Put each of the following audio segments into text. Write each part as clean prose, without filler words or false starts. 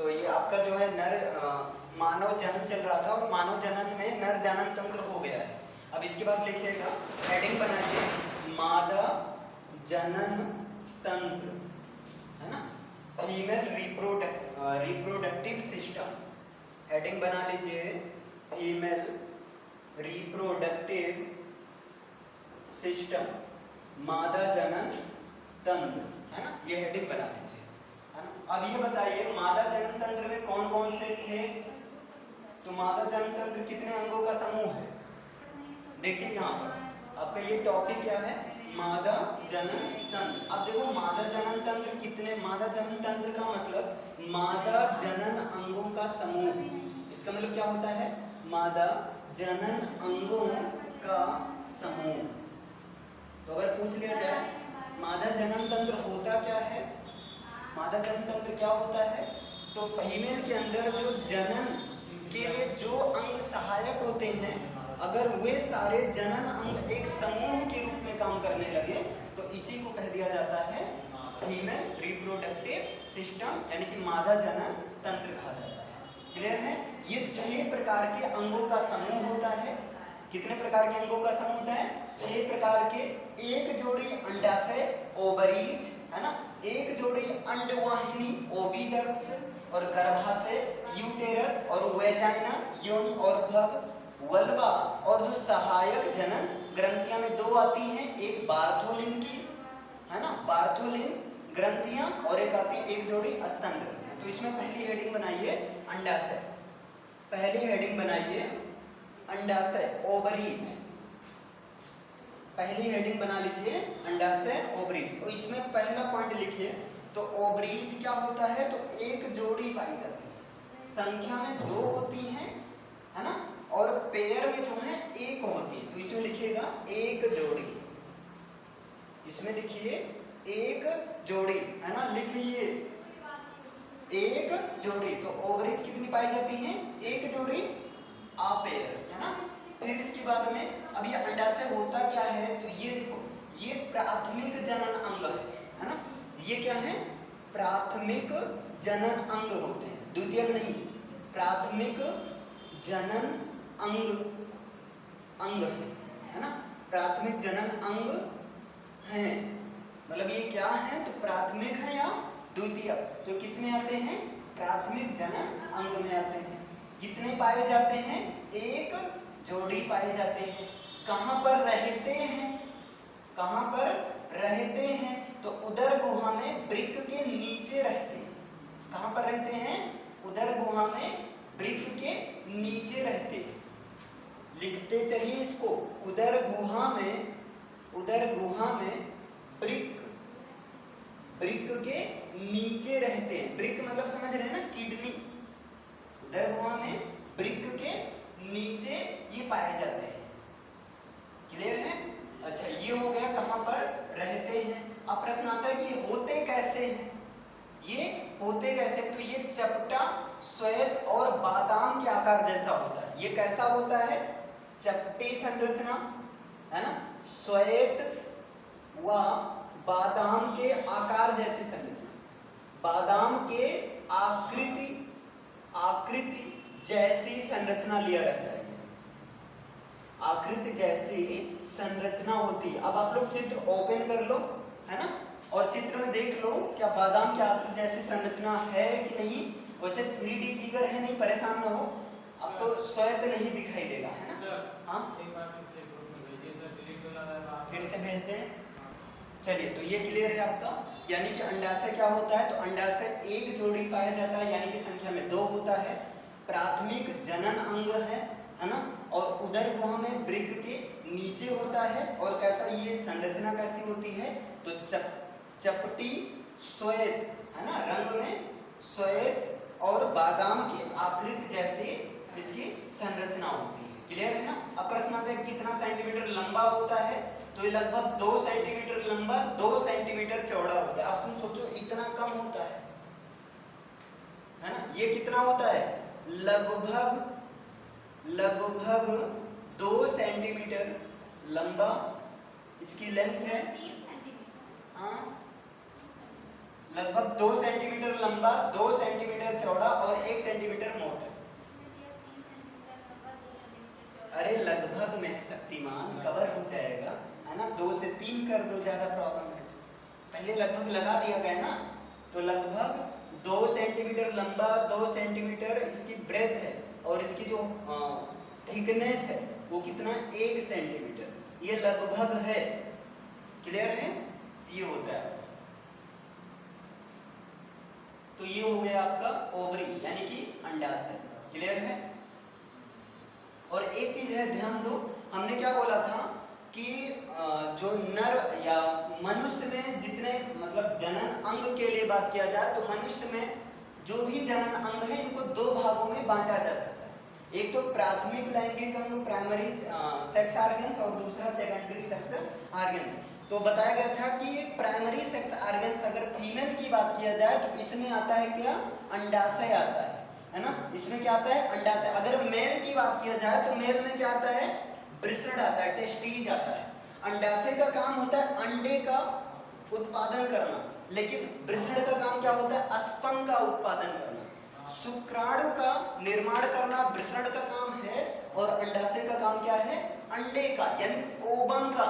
तो ये आपका जो है मानव जनन चल रहा था और मानव जनन में नर जनन तंत्र हो गया है। अब इसके बाद लिखिएगा, हेडिंग बनाइए मादा जनन तंत्र, है ना, फीमेल रिप्रोडक्टिव सिस्टम। हेडिंग बना लीजिए फीमेल रिप्रोडक्टिव सिस्टम, मादा जनन तंत्र, है ना, ये हेडिंग बना लीजिए, है ना। अब ये बताइए मादा जनन तंत्र में कौन कौन से थे? तो मादा जनन तंत्र कितने अंगों का समूह है? देखिए यहाँ पर आपका ये टॉपिक क्या है, मादा जनन तंत्र। अब देखो मादा जनन तंत्र कितने, मादा जनन तंत्र का मतलब मादा जनन अंगों का समूह। इसका मतलब क्या होता है, मादा जनन अंगों का समूह। तो अगर पूछ लिया जाए मादा जनन तंत्र होता क्या है, मादा जनन तंत्र क्या होता है, तो फीमेल के अंदर जो जनन के लिए जो अंग सहायक होते हैं, अगर वे सारे जनन अंग एक समूह के रूप में काम करने लगे तो इसी को कह दिया जाता है फीमेल रिप्रोडक्टिव सिस्टम, यानी कि मादा जनन तंत्र कहा जाता है। क्लियर है? ये 6 प्रकार के अंगों का समूह होता है। कितने प्रकार के अंगों का समूह होता है? 6 प्रकार के। एक जोड़ी अंडाशय ओवरीज, है ना, एक जोड़ी अंडवाहिनी ओविडक्ट्स, और गर्भाशय यूटेरस, और वेजाइना योनि और भग, वल्वा, और जो सहायक जनन ग्रंथियां में 2 आती हैं, एक बार्थोलिन की, है ना, बार्थोलिन ग्रंथियां, और एक आती है एक जोड़ी स्तन ग्रंथियां। तो इसमें पहली हेडिंग बनाइए अंडाशय, पहली हेडिंग बनाइए अंडाशय ओवरीज, पहली हेडिंग बना लीजिए अंडाशय ओवरीज। और इसमें पहला पॉइंट लिखिए, तो ओवरीज क्या होता है, तो एक जोड़ी पाई जाती है, संख्या में 2 होती हैं, है ना, और पेयर में जो है 1 होती है। तो इसमें लिखिएगा एक जोड़ी, इसमें लिखिए एक जोड़ी, है ना, लिखिए एक जोड़ी। तो ओवरीज कितनी पाई जाती हैं? एक जोड़ी, अपेयर, है ना। फिर इसके बाद में अब ये अंडाशय होता क्या है, तो ये देखो ये प्राथमिक जनन अंग है ना, ये क्या है, प्राथमिक जनन अंग होते हैं, द्वितीयक नहीं, प्राथमिक जनन अंग है ना, प्राथमिक जनन अंग है। मतलब ये क्या है, तो प्राथमिक है या द्वितीयक, तो किस में आते हैं, प्राथमिक जनन अंग में आते हैं। कितने पाए जाते हैं? एक जोड़ी पाए जाते हैं। कहां पर रहते हैं, कहां पर रहते हैं, तो उदर गुहा में वृक्क के नीचे रहते हैं। कहां पर रहते हैं? उदर गुहा में वृक्क के नीचे रहते हैं। लिखते चलिए इसको, उदर गुहा में वृक्क के नीचे रहते हैं। वृक्क मतलब समझ रहे हैं ना, किडनी। उदर गुहा में वृक्क के नीचे ये पाए जाते हैं। क्लियर है? अच्छा, ये हो गया कहां पर रहते हैं। अब प्रश्न आता है कि होते कैसे हैं, ये होते कैसे, तो ये चपटा, श्वेत और बादाम के आकार जैसा होता है। ये कैसा होता है? चपटी संरचना, है ना, श्वेत व बादाम के आकार जैसी संरचना, बादाम के आकृति जैसी संरचना लिया रहता है, आकृति जैसी संरचना होती है। अब आप लोग चित्र ओपन कर लो, है ना, और चित्र में देख लो क्या बादाम की आकृति जैसी संरचना है कि नहीं। वैसे 3D फिगर है, नहीं परेशान ना हो, आपको श्वेत नहीं दिखाई देगा, है ना। हाँ, फिर से भेज दें। चलिए, तो ये क्लियर है आपका। यानी कि अंडाशय क्या होता है, तो अंडाशय एक जोड़ी पाया जाता है, यानी कि संख्या में 2 होता है, प्राथमिक जनन अंग है ना, और उदर गुहा में वृक्क के नीचे होता है। और कैसा, ये संरचना कैसी होती है, तो चपटी श्वेत, है ना, रंग में श्वेत और बादाम की आकृति जैसी इसकी संरचना होती है। क्लियर है ना। अब प्रश्न आता है कितना सेंटीमीटर लंबा होता है, तो ये लगभग 2 सेंटीमीटर लंबा, 2 सेंटीमीटर चौड़ा होता है। अब तुम सोचो इतना कम होता है ना। ये कितना होता है, लगभग 2 सेंटीमीटर लंबा इसकी लेंथ है। हाँ, लगभग 2 सेंटीमीटर लंबा, 2 सेंटीमीटर सेंटीमीटर चौड़ा और 1 सेंटीमीटर मोटा। अरे लगभग में है शक्तिमान, कवर हो जाएगा, है ना। 2 से 3 कर दो, ज्यादा प्रॉब्लम है तो। पहले लगभग लगा दिया गया ना, तो लगभग 2 सेंटीमीटर लंबा, 2 सेंटीमीटर इसकी ब्रेथ है, और इसकी जो थिकनेस है वो कितना, 1 सेंटीमीटर। ये लगभग है, क्लियर है। ये होता है, तो ये हो गया आपका ओवरी यानी कि अंडाशय, क्लियर है। और एक चीज है, ध्यान दो, हमने क्या बोला था कि जो नर या मनुष्य में जितने मतलब जनन अंग के लिए बात किया जाए तो मनुष्य में जो भी जनन अंग है इनको 2 भागों में बांटा जा सकता है। एक तो प्राथमिक लैंगिक अंग प्राइमरी सेक्स ऑर्गन्स और दूसरा सेकेंडरी सेक्स ऑर्गन्स। तो बताया गया था कि प्राइमरी सेक्स ऑर्गन्स अगर फीमेल की बात किया जाए तो इसमें आता है क्या, अंडाशय आता है ना। इसमें क्या आता है, अंडाशय। अगर मेल की बात किया जाए तो मेल में क्या आता है, ब्रिस्टड आता है, टेस्टीज आता है। अंडाशय का काम होता है अंडे का उत्पादन करना, लेकिन ब्रिस्टड का काम क्या होता है, स्पर्म का उत्पादन करना। शुक्राणु का निर्माण करना ब्रिस्टड का काम है, और अंडाशय का काम क्या है, अंडे का यानी ओवम का,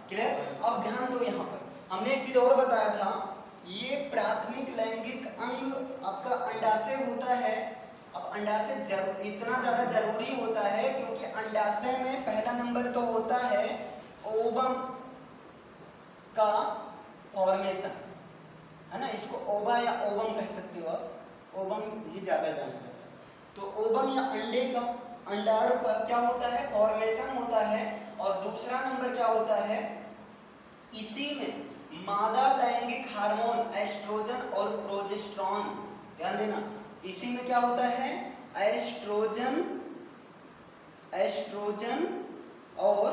क्लियर। अब ध्यान दो, यहाँ पर हमने एक चीज और बताया था, ये प्राथमिक लैंगिक अंग आपका अंडाशय होता है। अब अंडाशय इतना ज्यादा जरूरी होता है क्योंकि अंडाशय में पहला नंबर तो होता है ओवम का फॉर्मेशन, है ना। इसको ओवा या ओवम कह सकते हो आप, ओवम ही ज्यादा जानते हैं। तो ओवम या अंडे का, अंडाणु का क्या होता है, फॉर्मेशन होता है। और दूसरा नंबर क्या होता है, इसी में मादा लैंगिक हार्मोन एस्ट्रोजन और प्रोजेस्टेरॉन, ध्यान देना, इसी में क्या होता है, एस्ट्रोजन और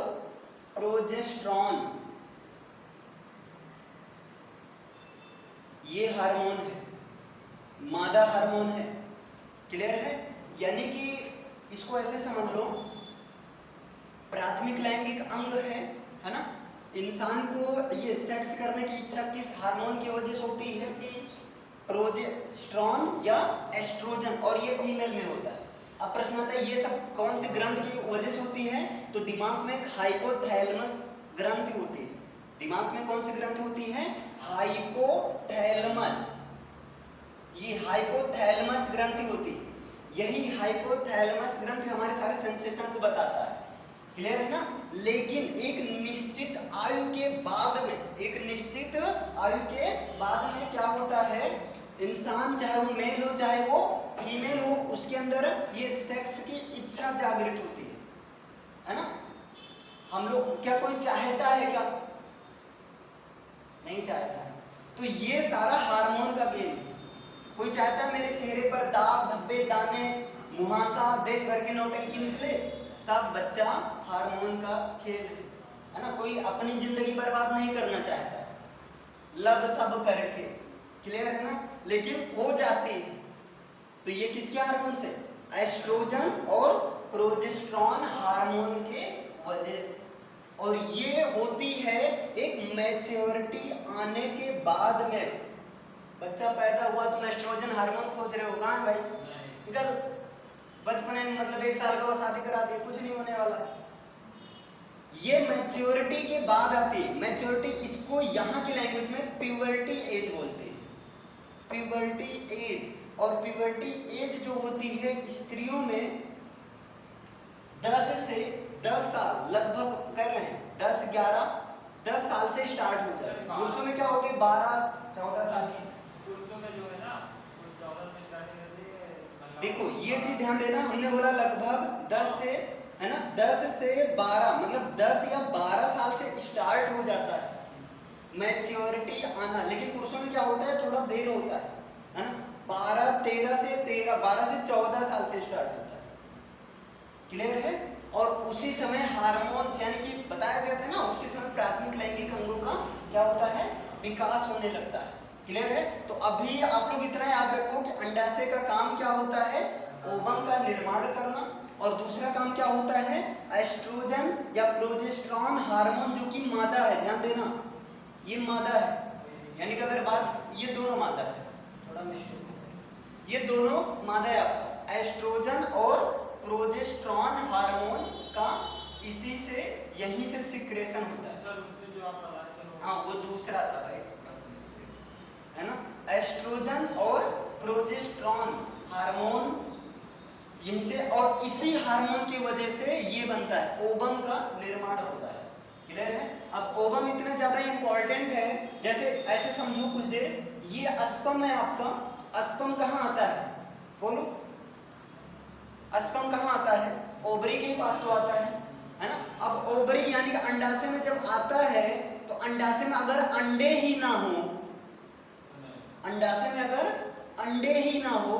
प्रोजेस्टेरॉन, ये हार्मोन है, मादा हार्मोन है, क्लियर है। यानी कि इसको ऐसे समझ लो, प्राथमिक लैंगिक अंग है ना। इंसान को ये सेक्स करने की इच्छा किस हार्मोन की वजह से होती है, प्रोजेस्टेरॉन या एस्ट्रोजन, और ये फीमेल में होता है। अब प्रश्न आता है ये सब कौन से ग्रंथ की वजह से होती है, तो दिमाग में एक हाइपोथैलेमस ग्रंथि होती है। दिमाग में कौन सी ग्रंथि होती है, हाइपोथैलेमस, ये हाइपोथैलेमस ग्रंथि होती है। यही हाइपोथैलेमस ग्रंथि हमारे सारे सेंसेशन को बताता है, क्लियर है ना। लेकिन एक निश्चित आयु के बाद में क्या होता है, इंसान चाहे वो मेल हो चाहे वो फीमेल हो, उसके अंदर ये सेक्स की इच्छा जागृत होती है ना। हम लोग, क्या कोई चाहता है क्या, नहीं चाहता है। तो ये सारा हार्मोन का गेम है। कोई चाहता है मेरे चेहरे पर दाग धब्बे दाने मुहासा देश भर की नौटंकी निकले, सब बच्चा हार्मोन का खेल है ना। कोई अपनी जिंदगी बर्बाद नहीं करना चाहता है लब सब करके, क्लियर है ना, लेकिन हो जाती है। तो ये किसके हार्मोन से, एस्ट्रोजन और प्रोजेस्टेरॉन हार्मोन के वजह से। और ये होती है एक मैच्योरिटी आने के बाद में। बच्चा पैदा हुआ तुम एस्ट्रोजन हार्मोन खोज रहे हो, कहाँ भाई, निकल। बचपन में मतलब 1 साल का वो शादी करा दिया, कुछ नहीं होने वाला। ये मैच्योरिटी के बाद आती है। मैच्योरिटी, इसको यहाँ की लैंग्वेज में प्यूबर्टी एज बोलते हैं, प्यूबर्टी एज। और प्यूबर्टी एज जो होती है स्त्रियों में 10 से 10 साल लगभग कर रहे हैं, 10 साल से स्टार्ट हो जाए। पुरुषों में क्या होती है, 12-14 साल की। पुरुषों में जो है ना 14 से स्टार्टिंग रहती है। देखो ये चीज ध्यान देना, हमने बोला लगभग 10 से, है ना, 10 से 12 मतलब 10 या 12 साल से स्टार्ट हो जाता है मैच्योरिटी आना। लेकिन पुरुषों में क्या होता है, थोड़ा देर होता है ना। 12 से 14 साल से स्टार्ट होता है, क्लियर है। और उसी समय हार्मोन्स यानी कि बताया गया था ना, उसी समय प्राथमिक लैंगिक अंगों का क्या होता है, विकास होने लगता है, क्लियर है। तो अभी आप लोग इतना याद रखो कि अंडाशय का काम क्या होता है, ओवम का निर्माण करना, और दूसरा काम क्या होता है, एस्ट्रोजन या प्रोजेस्टेरॉन हार्मोन जो कि मादा है, ध्यान देना ये मादा है, यानी कि अगर बात, ये दोनों मादा है, थोड़ा मिस्टेक, ये दोनों मादा है आपका, एस्ट्रोजन और प्रोजेस्टेरॉन हार्मोन का इसी से यहीं से सिक्रेशन होता है। सर उसमें जो आप बताए थे वो- हाँ वो दूसरा था भाई, है ना, एस्ट्रोजन और प्रोजेस्टेरॉन हार्मोन यहीं से, और इसी हार्मोन की वजह से ये बनता है, ओवम का निर्माण होता है। क्लियर है? अब ओवम इतना ज्यादा इंपॉर्टेंट है, जैसे ऐसे समझो कुछ देर, ये अस्पर्म है आपका, अस्पर्म कहाँ आता है बोलो, अस्पर्म कहाँ आता है, ओवरी के पास तो आता है ना। अब ओवरी यानी कि अंडाशय में जब आता है तो अंडाशय में अगर अंडे ही ना हो, अंडाशय में अगर अंडे ही ना हो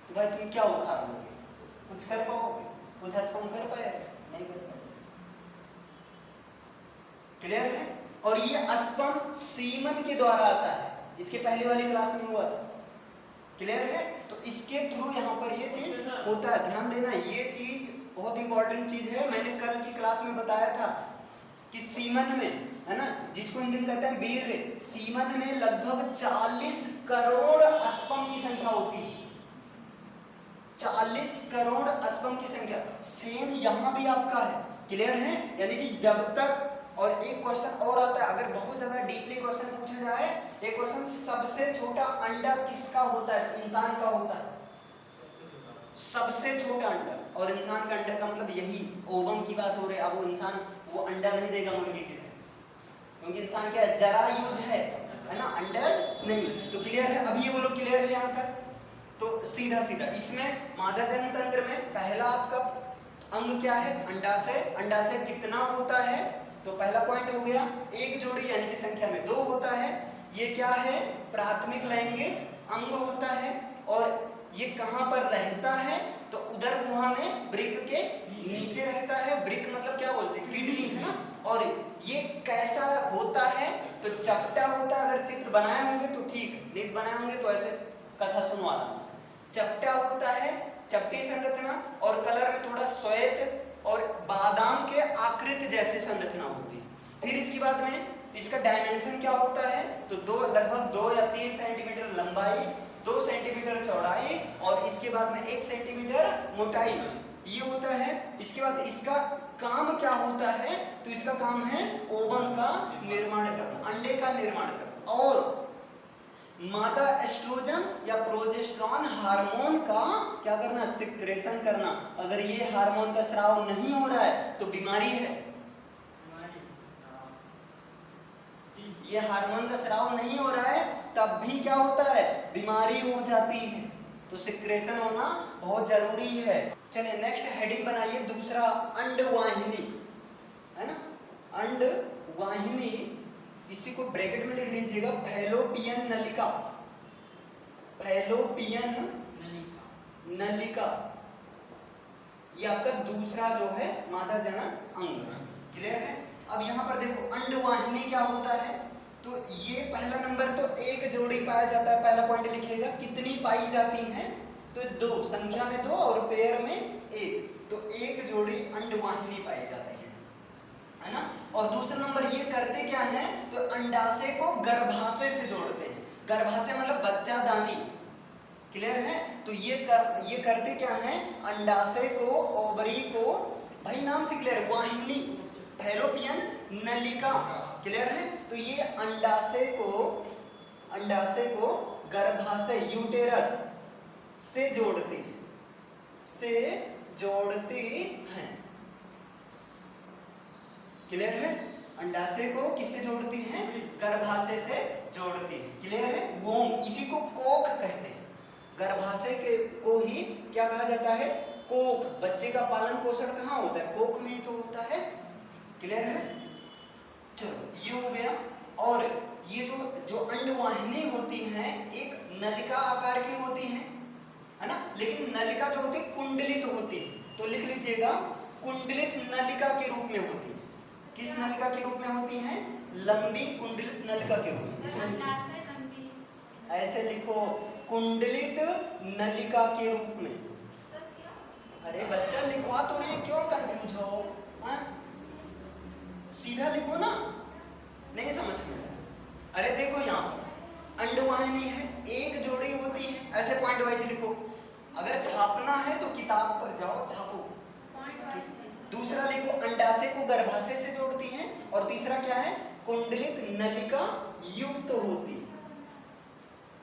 तो भाई तुम क्या उखाड़ लोगे, कुछ कर पाओगे, कुछ अस्पर्म कर पाए, नहीं कर पाए। क्लियर है? और ये अस्पर्म सीमन के द्वारा आता है, इसके पहले वाली क्लास में हुआ था। क्लियर है? तो इसके थ्रू यहाँ पर ये चीज होता है, ध्यान देना, ये चीज बहुत इंपॉर्टेंट चीज है। मैंने कल की क्लास में बताया था कि सीमन में, है ना, जिसको हिंदी में कहते हैं वीर्य, सीमन में लगभग 40 करोड़ अस्पर्म की संख्या होती है। 40 करोड़ अस्पर्म की संख्या, सेम यहाँ भी आपका है। क्लियर है? यानी कि जब तक, और एक क्वेश्चन और आता है, अगर बहुत ज्यादा डीपली क्वेश्चन पूछा जाए, एक क्वेश्चन, सबसे छोटा अंडा किसका होता है, इंसान का होता है, सबसे छोटा अंडा, और इंसान का अंडा का मतलब यही ओवम की बात हो रही है। अब वो इंसान वो अंडा नहीं देगा मुर्गी की तरह, क्योंकि इंसान क्या है, जरायुज है ना, अंडज नहीं। तो क्लियर है? अभी ये बोलो क्लियर है यहाँ तक? तो सीधा सीधा इसमें मादा जनन तंत्र में पहला आपका अंग क्या है, अंडाशय। अंडाशय कितना होता है, तो पहला पॉइंट हो गया, एक जोड़ी यानी कि संख्या में 2 होता है। ये क्या है, प्राथमिक लैंगिक अंग होता है, और ये कहां पर रहता है, तो उदर गुहा में वृक्क के नीचे रहता है। वृक्क मतलब क्या बोलते हैं, किडनी, है ना। और ये कैसा होता है, तो चपटा होता है। अगर चित्र बनाए होंगे तो ठीक, नहीं बनाए होंगे तो ऐसे कथा सुनो आराम से। चपटा होता है, चपटी संरचना, और कलर में थोड़ा श्वेत और बादाम के आकृति जैसी संरचना होती है। फिर इसके बाद में इसका डायमेंशन क्या होता है, तो लगभग 2 या 3 सेंटीमीटर लंबाई, 2 सेंटीमीटर चौड़ाई, और इसके बाद में 1 सेंटीमीटर मोटाई में ये होता है। इसके बाद इसका काम क्या होता है, तो इसका काम है ओवम का निर्माण करना, अंडे का निर्माण करना, और मादा एस्ट्रोजन या प्रोजेस्टेरॉन हार्मोन का क्या करना, सिक्रेशन करना। अगर ये हार्मोन का स्राव नहीं हो रहा है तो बीमारी है। ये हार्मोन का स्राव नहीं हो रहा है तब भी क्या होता है, बीमारी हो जाती है। तो सिक्रेशन होना बहुत जरूरी है। चलिए नेक्स्ट हेडिंग बनाइए, दूसरा अंडवाहिनी, है ना, अंडवाहिनी, इसी को ब्रैकेट में लिख लीजिएगा, फैलोपियन नलिका, फैलोपियन नलिका, ये आपका दूसरा जो है मादा जनन अंग। क्लियर है? अब यहाँ पर देखो अंडवाहिनी क्या होता है, तो ये पहला नंबर तो एक जोड़ी पाया जाता है, पहला पॉइंट लिखिएगा। कितनी पाई जाती हैं, तो 2, संख्या में 2 और पेयर में 1, तो एक जोड़ी अंडवाहिनी पाई जाती है ना। और दूसरा नंबर ये करते क्या है, तो अंडाशय को गर्भाशय से जोड़ते हैं। गर्भाशय मतलब बच्चादानी। क्लियर है? तो ये करते क्या है, अंडाशय को, ओवरी को, भाई नाम से क्लियर, वाहिनी, फैलोपियन नलिका। क्लियर है? तो ये अंडाशय को गर्भाशय, यूटेरस से जोड़ते हैं। क्लियर है? अंडाशय को किससे जोड़ती हैं, गर्भाशय से जोड़ती है। क्लियर है? वोम, इसी को कोख कहते हैं। गर्भाशय के को ही क्या कहा जाता है, कोख। बच्चे का पालन पोषण कहाँ होता है, कोख में ही तो होता है। क्लियर है? चलो ये हो गया। और ये जो अंडवाहिनी होती हैं, एक नलिका आकार की होती हैं, है ना, लेकिन नलिका जो होती है कुंडलित होती है। तो लिख लीजिएगा, कुंडलित नलिका के रूप में होती है। किस नलिका के रूप में होती हैं, लंबी कुंडलित नलिका के रूप में। ऐसे लिखो, कुंडलित नलिका के रूप में। अरे बच्चा लिखवा तो रहे, क्यों कंफ्यूज हो, हाँ? सीधा लिखो ना, नहीं समझ में। अरे देखो यहाँ पर अंडवाहिनी है, एक जोड़ी होती है, ऐसे पॉइंट वाइज लिखो। अगर छापना है तो किताब पर जाओ छापो। दूसरा लिखो अंडाशय को गर्भाशय से जोड़ती हैं, और तीसरा क्या है, कुंडलित नलिका युक्त होती है।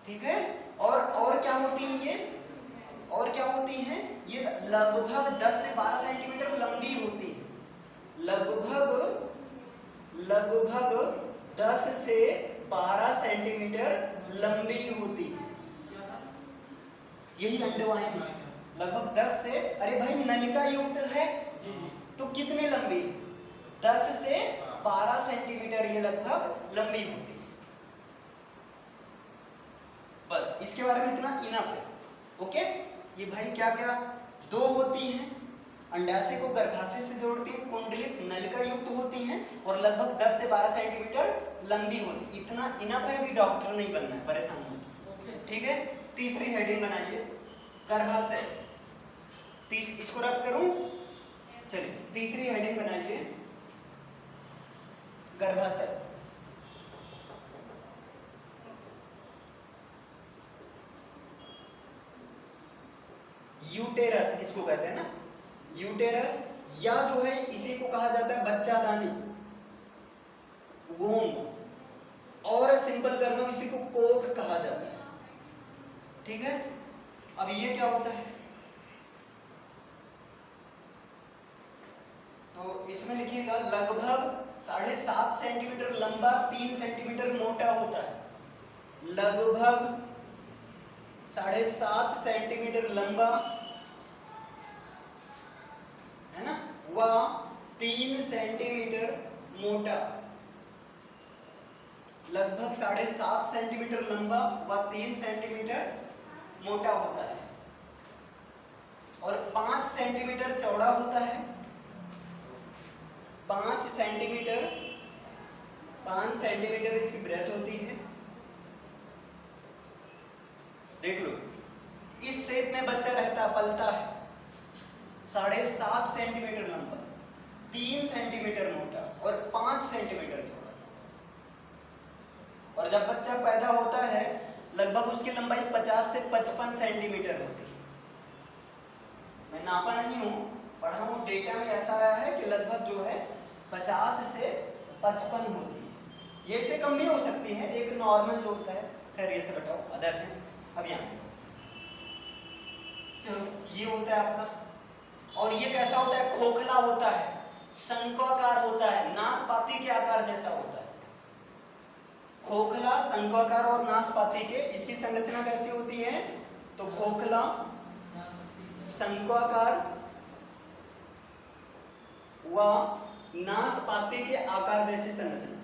ठीक है, और क्या होती हैं ये, और क्या होती हैं ये, लगभग 10 से 12 सेंटीमीटर लंबी होती है। लगभग 10 से 12 सेंटीमीटर लंबी होती है, यही अंडवाहिनी। लगभग 10 से, अरे भाई नलिका युक्त है तो कितने लंबी, 10 से 12 सेंटीमीटर ये लगभग लंबी होती है। बस इसके बारे में इतना इनफ है। ओके, ये भाई क्या क्या दो होती हैं, अंडाशय को गर्भाशय से जोड़ती है, कुंडलित नलिका युक्त होती हैं, और लगभग 10 से 12 सेंटीमीटर लंबी होती। इतना इनफ है, अभी डॉक्टर नहीं बनना है, परेशान मत। ठीक है, तीसरी हेडिंग बनाइए, गर्भाशय। इसको रब करूं, चलिए तीसरी हेडिंग बनाइए, गर्भाशय। यूटेरस इसको कहते हैं ना, यूटेरस, या जो है इसी को कहा जाता है बच्चादानी, वोम, और सिंपल कर लो इसी को कोख कहा जाता है। ठीक है, अब ये क्या होता है, तो इसमें लिखिएगा लगभग 7.5 सेंटीमीटर लंबा, 3 सेंटीमीटर मोटा होता है। लगभग 7.5 सेंटीमीटर लंबा है ना, वह 3 सेंटीमीटर मोटा। लगभग 7.5 सेंटीमीटर लंबा व 3 सेंटीमीटर मोटा होता है, और 5 सेंटीमीटर चौड़ा होता है। 5 सेंटीमीटर इसकी ब्रेथ होती है। देख लो, इस शेप में बच्चा रहता पलता है। 7.5 सेंटीमीटर लंबा, 3 सेंटीमीटर मोटा और 5 सेंटीमीटर चौड़ा। और जब बच्चा पैदा होता है लगभग उसकी लंबाई 50 से 55 सेंटीमीटर होती है। मैं नापा नहीं हूँ, पढ़ा हूँ, डेटा में ऐसा आया है कि लगभग जो है 50 से 55 होती है। ये से कम भी हो सकती है, एक नॉर्मल जो होता है। खैर ये से बताओ, अदर है। अब यहाँ चलो, ये होता है आपका, और ये कैसा होता है, खोखला होता है, शंक्वाकार होता है, नाशपाती के आकार जैसा होता है। खोखला, शंक्वाकार और नाशपाती के, इसकी संरचना कैसी होती है, तो खोखला, शंक्वाकार व नाशपाती के आकार जैसी संरचना,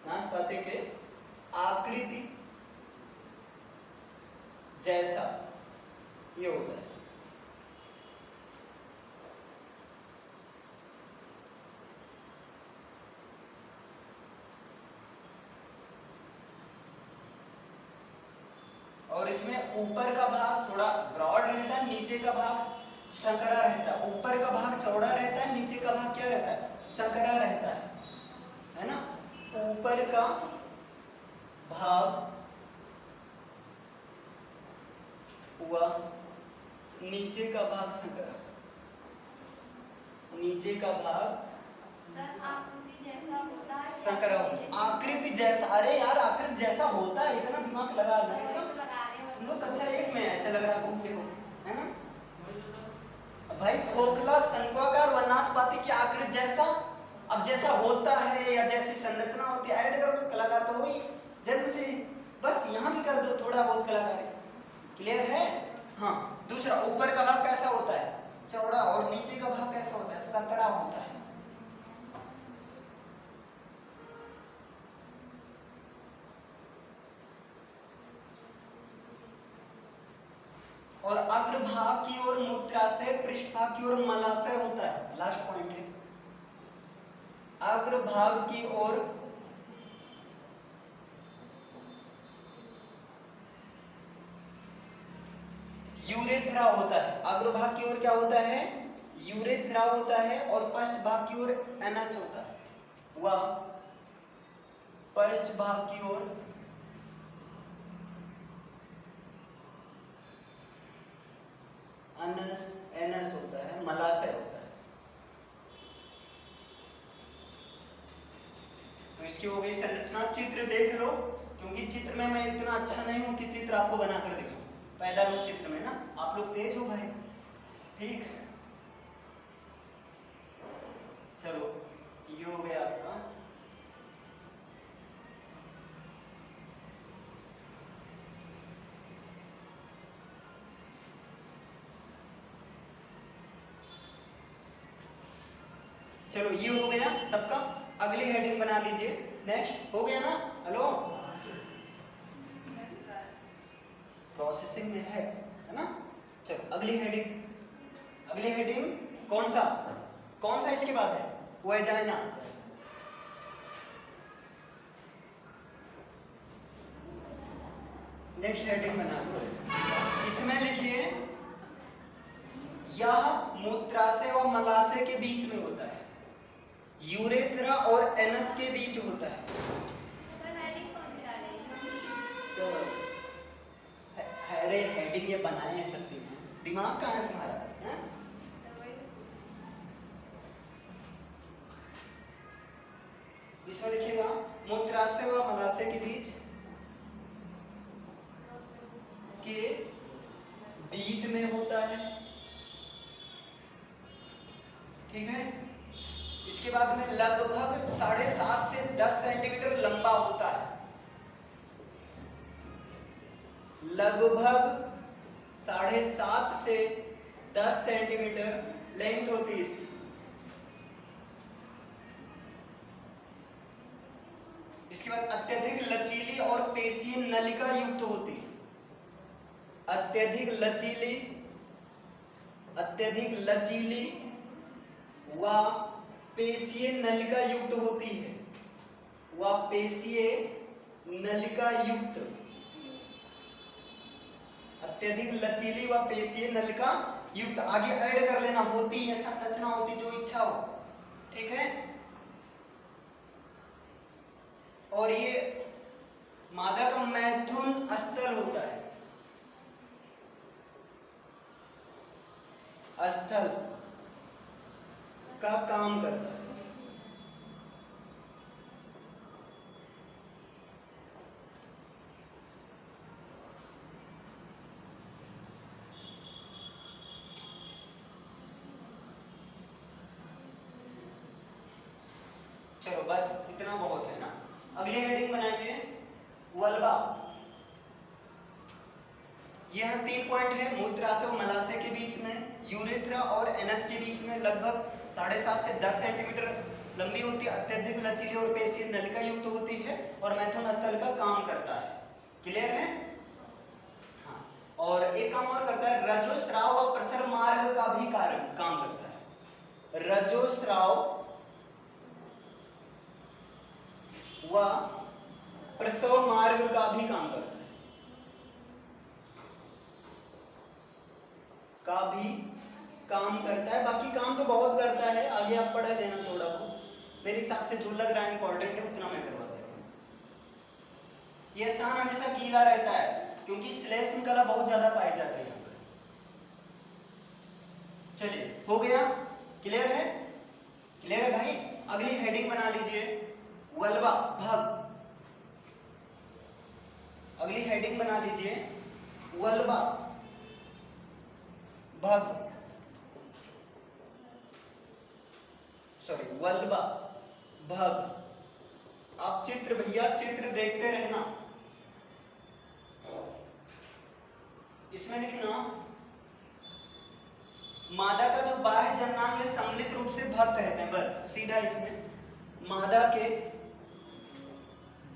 नाशपाती के आकृति जैसा ये होता है। और इसमें ऊपर का भाग थोड़ा ब्रॉड रहता है, नीचे का भाग संकरा रहता है। ऊपर का भाग चौड़ा रहता है, नीचे का भाग क्या रहता है, संकरा रहता है ना। ऊपर का भाग हुआ, नीचे का भाग संकरा, नीचे का भाग सर आकृति जैसा होता है, संकरा होता। आकृति जैसा, अरे यार आकृति जैसा होता है, इतना दिमाग लगा रहे हो तुम लोग। कक्षा 1 में ऐसे लग रहा है तुमसे को, है ना भाई। खोखला, शंक्वाकार व नाशपाती की आकृति जैसा, अब जैसा होता है या जैसी संरचना होती है, ऐड करो, कलाकार तो वही जन्म से। बस यहाँ भी कर दो थोड़ा बहुत कलाकारी। क्लियर है? हाँ। दूसरा, ऊपर का भाग कैसा होता है, चौड़ा, और नीचे का भाग कैसा होता है, संकरा होता है। और अग्रभाग की ओर मूत्राशय, पृष्ठभाग की ओर मलाशय होता है। लास्ट पॉइंट है, अग्रभाग की ओर यूरेथ्रा होता है। अग्रभाग की ओर क्या होता है, यूरेथ्रा होता है, और पश्च भाग की ओर एनस होता है। वह पश्च भाग की ओर अनस एनस होता है, मलाशय होता है। तो इसकी हो गई संरचना। चित्र देख लो, क्योंकि चित्र में मैं इतना अच्छा नहीं हूं कि चित्र आपको बनाकर दिखाऊं। पैदा लो चित्र में ना, आप लोग तेज हो भाई, ठीक। चलो ये हो गया आपका। चलो ये हो गया सबका। अगली हेडिंग बना लीजिए। नेक्स्ट हो गया ना? हेलो, प्रोसेसिंग में है ना? चलो अगली हेडिंग। अगली हेडिंग कौन सा इसके बाद है? वो है जाना। नेक्स्ट हेडिंग बना लो। इसमें लिखिए यह मूत्राशय और मलाशय के बीच में होता है, यूरेथ्रा और एनस के बीच होता है। सर हेडिंग कौन सी डालेंगे? तो अरे हेडिंग ये बनाए हैं सब में, दिमाग कहाँ है तुम्हारा? हैं? सर वही इसमें लिखिएगा मूत्राशय व मलाशय के बीच में होता है, ठीक है। इसके बाद में लगभग 7.5 से 10 सेंटीमीटर लंबा होता है, लगभग 7.5 से 10 सेंटीमीटर लेंथ होती है इसकी। इसके बाद अत्यधिक लचीली और पेशीय नलिका युक्त होती है। अत्यधिक लचीली व पेशीय नलिका युक्त होती है, व पेशीय नलिका युक्त। अत्यधिक लचीली व पेशीय नलिका युक्त, आगे ऐड कर लेना, होती है संरचना होती जो इच्छा हो, ठीक है। और ये मादा का मैथुन स्थल होता है, स्थल का काम करता है। चलो बस इतना बहुत है ना। अगली हेडिंग बनाइए वल्वा। यह 3 पॉइंट है, मूत्राशय और मलाशय के बीच में, यूरेथ्रा और एनस के बीच में, लगभग 7.5 से 10 सेंटीमीटर लंबी होती है, अत्यधिक लचीली और पेशीय नलिका युक्त होती है और मैथुन स्थल का काम करता है। क्लियर है? हाँ। और एक काम और करता है, रजोस्राव व प्रसर मार्ग का भी काम करता है। रजोस्राव व प्रसव मार्ग का भी काम करता है, बाकी काम तो बहुत करता है, आगे आप पढ़ लेना थोड़ा बहुत। मेरे हिसाब से जो लग रहा है इंपॉर्टेंट है उतना मैं करवा देता हूँ। यह स्थान हमेशा गीला रहता है क्योंकि श्लेष्म कला बहुत ज्यादा पाई जाती है यहाँ पर। चलिए हो गया, क्लियर है? क्लियर है भाई? अगली हेडिंग बना लीजिए वल्वा भग। अगली हेडिंग बना लीजिए वल्वा भग, सॉरी वल्वा भग। आप चित्र भैया चित्र देखते रहना। इसमें लिखना मादा का जो बाह्य जननांग है सम्मिलित रूप से भग कहते हैं, बस सीधा इसमें मादा के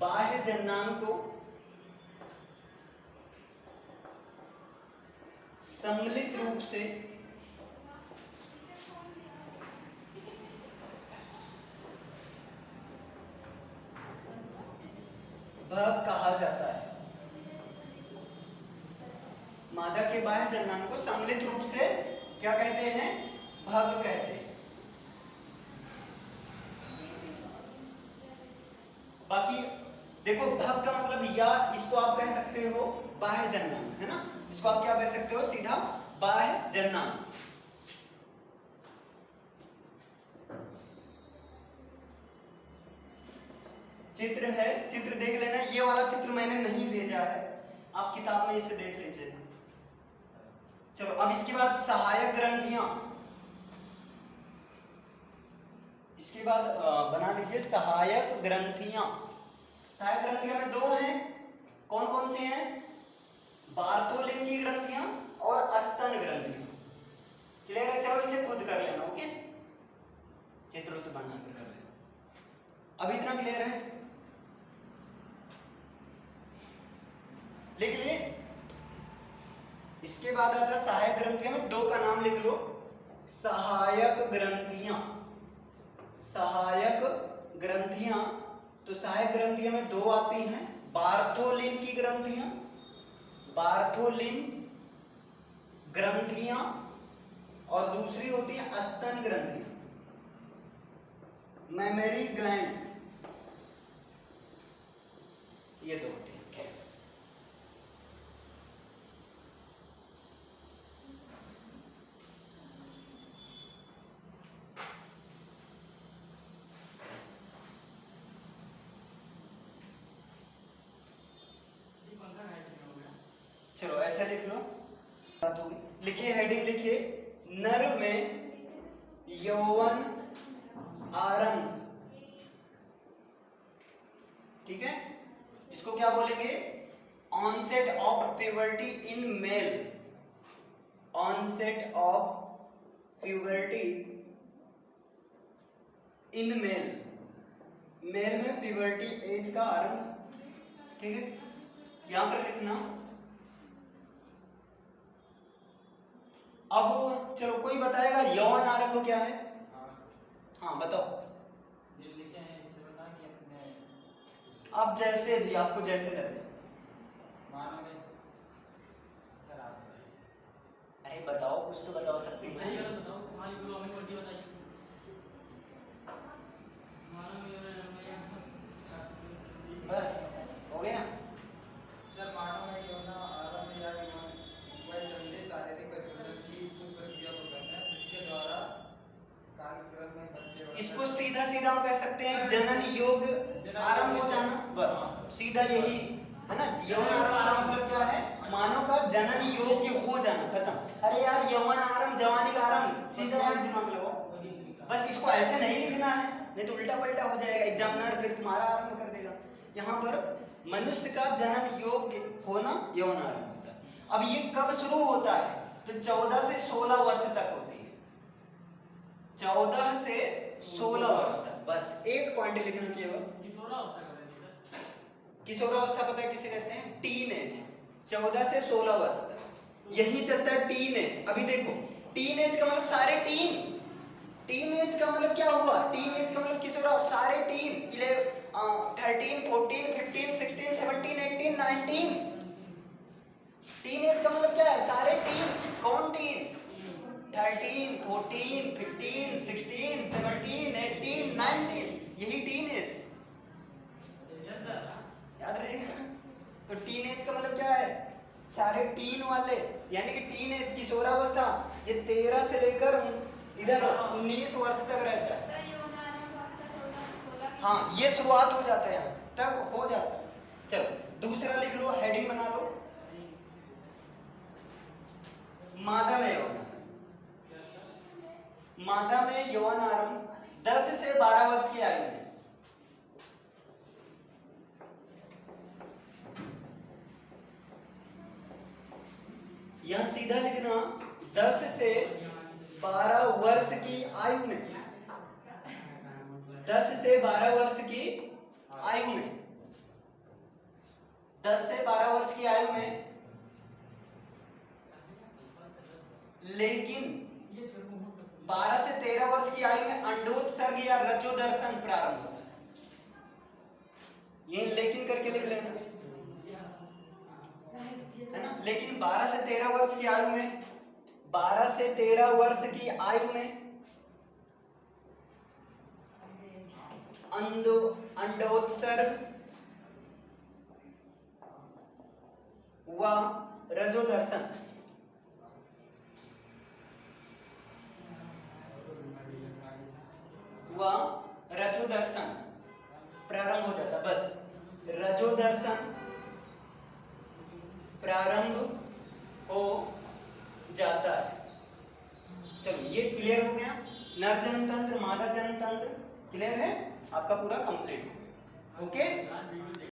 बाह्य जननांग को सम्मिलित रूप से भग कहा जाता है। मादा के बाह्य जननांग को सम्मिलित रूप से क्या कहते हैं? भग कहते हैं। बाकी देखो भग का मतलब, या इसको आप कह सकते हो बाह्य जननांग, है ना? इसको आप क्या कह सकते हो? सीधा बा है जन्ना। चित्र है, चित्र देख लेना। ये वाला चित्र मैंने नहीं भेजा है, आप किताब में इसे देख लीजिए। चलो अब इसके बाद सहायक ग्रंथियां, इसके बाद बना लीजिए सहायक ग्रंथियां। सहायक ग्रंथियां में दो हैं, कौन कौन सी हैं? बार्थोलिन की ग्रंथियां और अस्तन ग्रंथियां। क्लियर है? चलो इसे खुद कर लेना। ओके, चित्र तो बना कर लेना। अब इतना क्लियर है? लिख लिए? इसके बाद आता है सहायक ग्रंथियां में दो का नाम लिख लो। सहायक ग्रंथियां, सहायक ग्रंथियां। तो सहायक ग्रंथियां में दो आती हैं, बार्थोलिन की ग्रंथियां, बार्थोलिन ग्रंथियां, और दूसरी होती है अस्तन ग्रंथियां, मेमोरी ग्लैंड्स। ये दो होती हैं। चलो ऐसा लिख लो, बात होगी। लिखिए, हेडिंग लिखिए, नर में यौवन आरंभ। ठीक है, इसको क्या बोलेंगे? Onset of puberty in male, onset of puberty in male, male में प्यूबर्टी एज का आरंभ। ठीक है, यहां पर लिखना। अब चलो कोई बताएगा यौवन आरंभ क्या है? हाँ बताओ। ये लिखे हैं, इससे बता कि अपने आप जैसे भी, आपको जैसे लगे। मानव में सर आप अरे बताओ, कुछ तो बताओ सकती सही है। गलत बताओ, तुम्हारी गुरु हमें पढ़ी बताइए। मानव में बस हो गया। सर मानव में यौन आरंभ या यौन वह संदेश शारीरिक परिवर्तन की उस प्रक्रिया को कहते हैं जिसके द्वारा कार्यक्रम में बच्चे इसको सीधा सीधा हम कह सकते हैं जनन योग आरंभ हो जाना। बस सीधा यही है ना, यौन आरंभ का मतलब क्या है? मानव का जनन योग्य हो जाना, खत्म। अरे यार यौवन आरंभ, जवानी का आरंभ, सीधा यार दिमाग लगाओ। बस इसको ऐसे नहीं लिखना है, नहीं तो उल्टा पलटा हो जाएगा, एग्जामिनर फिर तुम्हारा आरंभ कर देगा। यहाँ पर मनुष्य का जनन योग्य होना यौन आरंभ होता है। अब ये कब शुरू होता है? तो 14 से 16 वर्ष तक होती है, 14 से 16 वर्ष तक। बस एक पॉइंट लिखना केवल, किशोरावस्था कर रहे हैं सर। किशोरावस्था पता है किसे कहते हैं? टीन एज, 14 से 16 वर्ष तक यही चलता है टीन एज। अभी देखो, टीन एज का मतलब सारे टीन, टीन एज का मतलब क्या हुआ? टीन एज का मतलब किशोरावस्था, सारे टीन, 13, 14, 15, 16, 17, 18, 19। टीन एज का मतलब क्या है? सारे टीन। कौन टीन? 13, 14, 15, 16, 17, 18, 19, यही टीन एज। Yes sir. याद रहेगा। तो टीन एज का मतलब क्या है? सारे टीन वाले, यानी कि टीन एज, किशोरावस्था, ये 13 से लेकर इधर 19 वर्ष तक रहता है। सर यौन आरंभ आपका 14 से 16 हाँ, ये शुरुआत हो जाता है, यहाँ से तक हो जाता है। चलो दूसरा लिख लो, हेडिंग बना लो, मादा में यौन, मादा में यौन आरंभ 10 से 12 वर्ष की आयु में। यहां सीधा लिखना 10 से 12 वर्ष की आयु में, 10 से 12 वर्ष की आयु में, 10 से 12 वर्ष की आयु में। लेकिन 12 से 13 वर्ष की आयु में अंडोत्सर्ग या रजोदर्शन प्रारंभ होता है। ये लेकिन करके लिख लेना, है ना। लेकिन 12 से 13 वर्ष की आयु में, 12 से 13 वर्ष की आयु में अंडोत्सर्ग व रजोदर्शन व रजोदर्शन प्रारंभ हो जाता, बस रजोदर्शन प्रारंभ हो जाता है। चलो ये क्लियर हो गया, नर जनन तंत्र, मादा जनन तंत्र क्लियर है, आपका पूरा कंप्लीट। ओके।